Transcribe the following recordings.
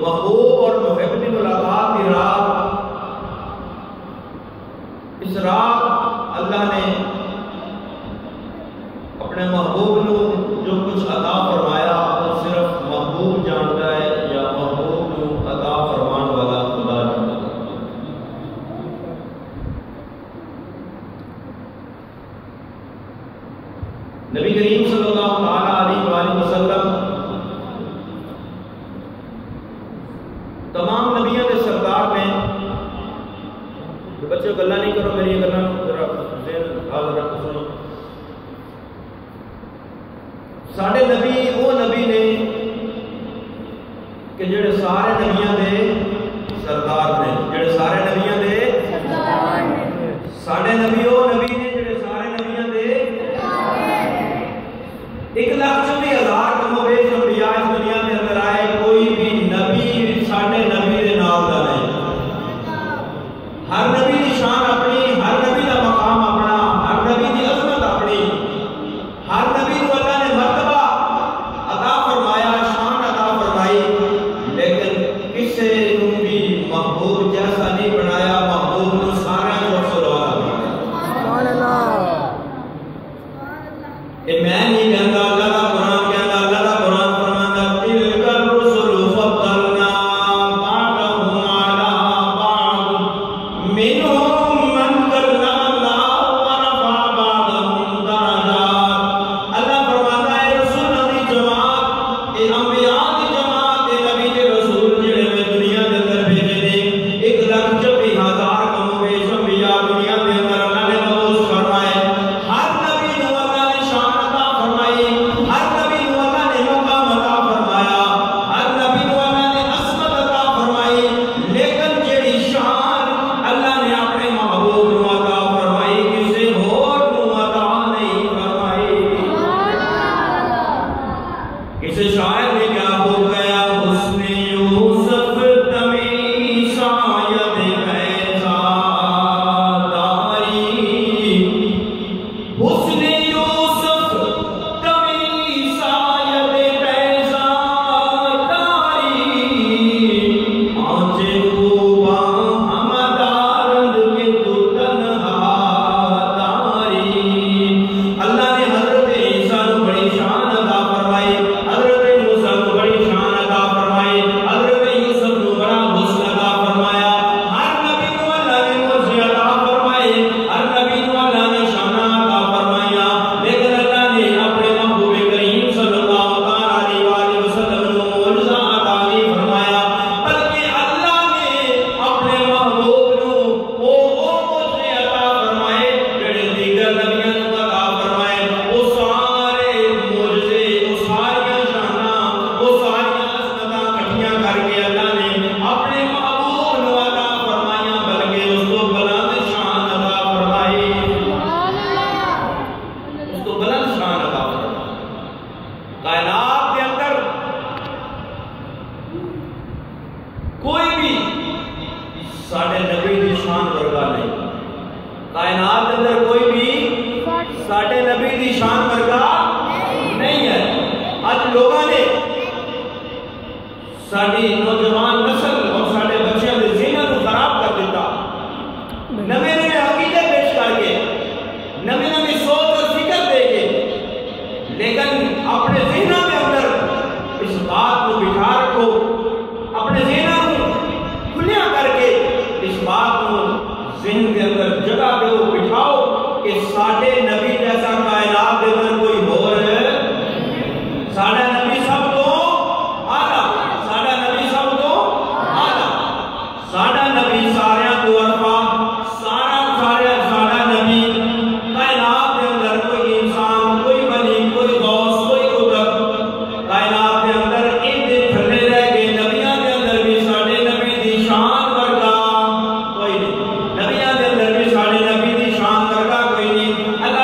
محبوب اور محب کی ملاقات کی رات اس رات اللہ نے اپنے محبوب کو جو کچھ عطا فرمایا وہ صرف محبوب جانتا ہے یا محبوب کو عطا فرمان والا خدا جانتا ہے۔ نبی کریم صلی اللہ علیہ وآلہ وسلم تمام نبیوں کے سردار نے، بچوں گلا نہیں کرو میری گلا ذرا ذہن حاضر رکھو سنو۔ ساڈے نبی وہ نبی نے کہ جڑے سارے نبیاں دے سردار نے، جڑے سارے نبیاں دے سردار نے۔ ساڈے نبی وہ نبی نے جڑے سارے نبیاں دے 1,24,000 کم و بیش انبیاء اس دنیا میں اندر آئے، کوئی بھی نبی ساڈے نبی دے نال دا نہیں۔ ہر نبی کی شان اپنی، ہر نبی کا مقام اپنا، ہر نبی کی عظمت اپنی، ہر نبی کو اللہ نے مرتبہ عطا فرمایا، شان عطا فرمائی، لیکن کسی کو بھی محبوب جیسا نہیں بنایا، محبوب کو سارے کو سلوانا بنایا۔ سبحان اللہ۔ یہ میں نہیں کہتا، اللہ کا قرآن کہتا، اللہ کا قرآن فرماتا تلک الرسل فضلنا بعضهم علی بعض منهم من کلم اللہ ورفع بعضهم درجات۔ اللہ فرماتا ہے رسولوں کی جماعت، یہ انبیاء کی جماعت، یہ نبی کے رسول جڑے میں دنیا کے اندر بھیجے نے، 1,24,000 کم و بیش انبیاء دنیا کے اندر اللہ نے مبعوث فرمائے۔ ہر نبی کو اللہ نے شان عطا فرمائی، ہر نبی کو اللہ نے مقام عطا فرمایا، ہر نبی کو اللہ نے عظمت عطا فرمائی، لیکن جڑی شان اللہ نے اپنے محبوب کو عطا فرمائی کسی اور کو عطا نہیں فرمائی۔ کسی شاعر نے کیا ہو گیا، حسن یوسف تمیز شاید پیدا داری، حسن یوسف تمیز شاید پیدا داری، آنچے خوباں ہم دارند کے تو تنہا داری۔ اللہ نے حضرت عیسیٰ کو بڑی شان عطا فرمائی، حضرت موسیٰ کو بڑی شان عطا فرمائی، حضرت یوسف کو بڑا حسن عطا فرمایا۔ ہر نبی کو اللہ نے موجزے عطا فرمائے، ہر نبی کو اللہ نے شان عطا فرمایا، لیکن اللہ نے اپنے محبوب کریم صلی اللہ علیہ وآلہ وسلم کو معجزہ عطا نہیں فرمایا، بلکہ اللہ نے اپنے محبوب کو وہ معجزے عطا فرمائے جڑے دیگر نبیوں کو عطا فرمائے۔ وہ سارے معجزے، وہ ساری شاناں، وہ ساری عظمتاں اکٹھیاں کر کے اللہ نے اپنے محبوب کو عطا فرمایا، بلکہ اس کو بلند شان عطا فرمائی، اس کو بلند شان عطا فرمائی۔ کائنات کے اندر کوئی بھی ساڑھے نبی دی شان ورگا نہیں، کائنات کے اندر کوئی بھی ساڑھے نبی دی شان ورگا نہیں ہے۔ آج لوگوں نے ساڑھی نوجوان نسل اور ساڑھے بچیاں دے ذہنوں کو خراب کر دیتا، نوے نوے عقیدے پیش کر کے، نوے نوے سوچ اور فکر دے کے، لیکن اپنے ذہنوں کے اندر اس بات کو بٹھا رکھو، اپنے ذہنوں کو کھلیاں کر کے اس بات کو ذہن کے اندر جگہ دو، بٹھاؤ کہ ساڑھے نبی جیسا کائنات کے اندر کوئی اور ہے، ساڑھے نبی سب تو اعلیٰ، ساڑھے نبی سب تو اعلیٰ، ساڑھے نبی سارے تو عرفہ، سارا نبی کائنات کے اندر کوئی انسان، کوئی ولی، کوئی غوث، کوئی قطب کائنات کے اندر ان دے تھلے رہ گئے۔ نبیاں کے اندر بھی ساڑھے نبی دی شان ورگا کوئی نہیں، نبیاں کے اندر بھی ساڑھے نبی دی شان ورگا کوئی نہیں۔ اللہ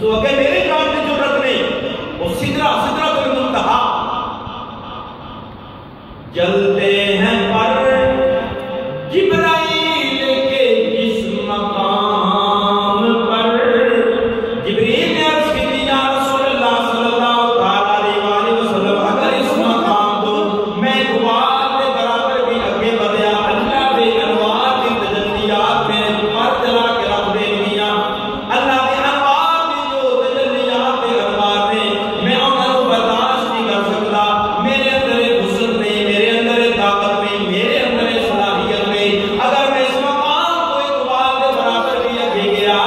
تو اگر میرے جان کی ضرورت نہیں، وہ سدرۃ المنتہا جلتے ہیں پر جبرائیل کے جس مقام پر، جبریل نے عرض کی یا رسول اللہ صلی اللہ علیہ وسلم اگر اس مقام تو میں غبار کے برابر بھی آگے بڑھیا، اللہ دے انوار کی تجلیات میں پر چلا کے رکھ دے دیا، اللہ دے انوار کی جو تجلیات کے انوار نے میں انہوں کو برداشت نہیں کر سکتا، میرے اندر حسن نہیں، میرے اندر طاقت نہیں، میرے اندر صلاحیت نہیں، اگر میں اس مقام کو اقبال کے برابر بھی آگے گیا،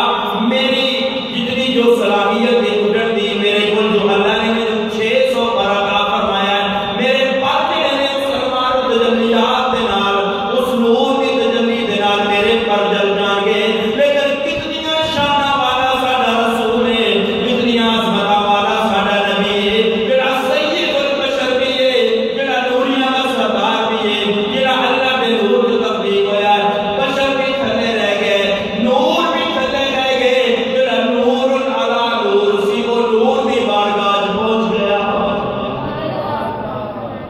میری جتنی جو صلاحیت ہے اٹھن دی، میرے کل جو اللہ نے مجھے 600 پر عطا فرمایا ہے، میرے پاتے نے اس انوار و تجلیات دے نال، اس نور کی تجلی دے نال میرے پر جل جان گے، لیکن کتنی شانہ والا ساڈا رسول ہے، کتنی عظمت والا ساڈا نبی ہے، جڑا سید البشر بھی ہے، جڑا نوریاں دا سردار بھی ہے، جڑا اللہ دے نور جو تخلیق ہویا ہے، بشر بھی تھلے رہ گئے، نور بھی تھلے رہ گئے، جڑا نور علی نور سی وہ نور دی بارگاہ وچ پہنچ گیا،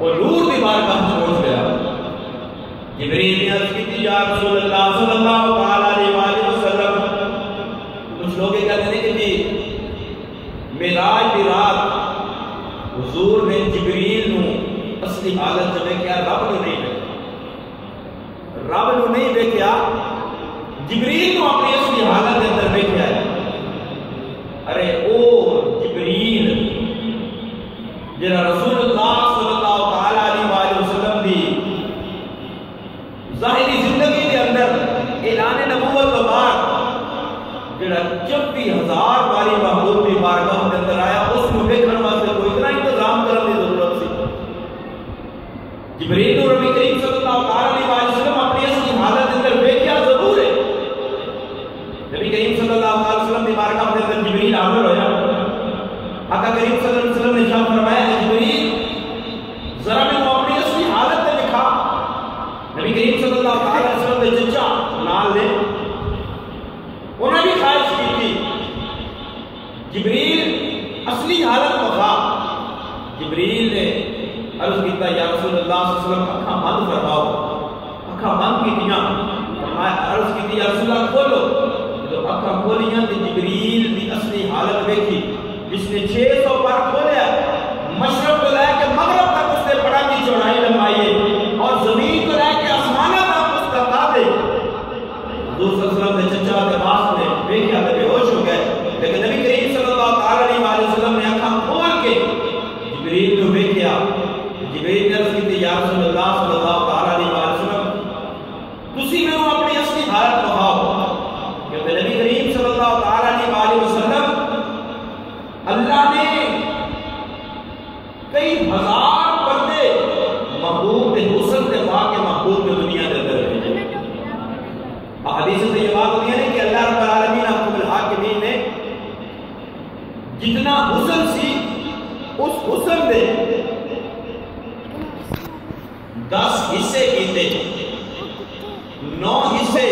وہ نور دی بارگاہ وچ پہنچ گیا۔ جبریل نے عرض کی یا رسول اللہ صلی اللہ علیہ وآلہ وسلم، کچھ لوگ یہ کہتے ہیں کہ جی معراج دی رات حضور نے جبریل نو اصلی حالت چ ویکھیا، رب نو نہیں ویکھیا، رب نو نہیں ویکھیا، جبریل نو اپنی اصلی حالت کے اندر ویکھیا ہے۔ ارے او جبریل جڑا رسول اللہ صلی اللہ علیہ وآلہ وسلم دی ظاہری زندگی کے اندر اعلان نبوت کے بعد جڑا 24,000 باری محبوب کی بارگاہ کے اندر آیا، اس کو دیکھنے واسطے کوئی اتنا انتظام کرنے کی ضرورت سی؟ جبریل اور نبی کریم صلی اللہ علیہ وسلم اپنی اصلی حالت کے اندر ویکھیا ضرور ہے۔ نبی کریم صلی اللہ علیہ وسلم کی بارگاہ کے اندر جبریل حاضر ہویا، آقا کریم صلی اللہ علیہ وسلم نے ارشاد فرمایا کہ جبریل ذرا میں اپنی اصلی حالت میں دکھا۔ نبی کریم صلی اللہ علیہ وسلم نے چچا نال لے، انہوں نے بھی خواہش کی تھی جبریل اصلی حالت بخا۔ جبریل نے عرض کیتا یا رسول اللہ صلی اللہ علیہ وسلم اکھاں بند فرماؤ، اکھاں بند کیتیاں، فرمایا عرض کیتی یا رسول اللہ کھولو، جب اکھاں کھولیاں تے جبریل دی اصلی حالت دیکھی، جس نے 600 پر کھولیا، مشرق کو لے کے مغرب تک اس نے پڑا کی چوڑائی لمبائی ہے، اور زمین کو لے کے آسمانہ تک اس کا قد ہے۔ حضور صلی اللہ علیہ وسلم نے چچا عباس نے ویکھیا تے بے ہوش ہو گئے، لیکن نبی کریم صلی اللہ علیہ وسلم نے اکھاں کھول کے جبریل کو ویکھیا۔ جبریل نے عرض کی یا رسول اللہ صلی اللہ علیہ وسلم تسی مینوں اپنی اصلی حالت بتاؤ، کہ نبی کریم صلی اللہ علیہ وسلم اللہ نے کئی ہزار بندے محبوب کے حسن کے پا کے محبوب کے دنیا کے اندر بھیجے۔ احادیث سے یہ بات ہوئی ہے کہ اللہ رب العالمین حکم الحاکمین نے جتنا حسن سی اس حسن دے 10 حصے کیتے، 9 حصے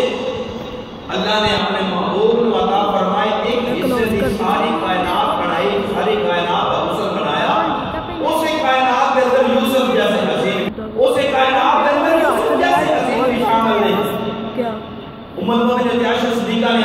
اللہ نے اپنے محبوب کو عطا فرمائے، ایک حصے دی ساری کائنات بنائی، ساری کائنات کا حسن بنایا، اسی کائنات کے اندر یوسف جیسے حسین، اسی کائنات کے اندر یوسف جیسے حسین بھی شامل ہے۔ امت مومنہ عائشہ صدیقہ نے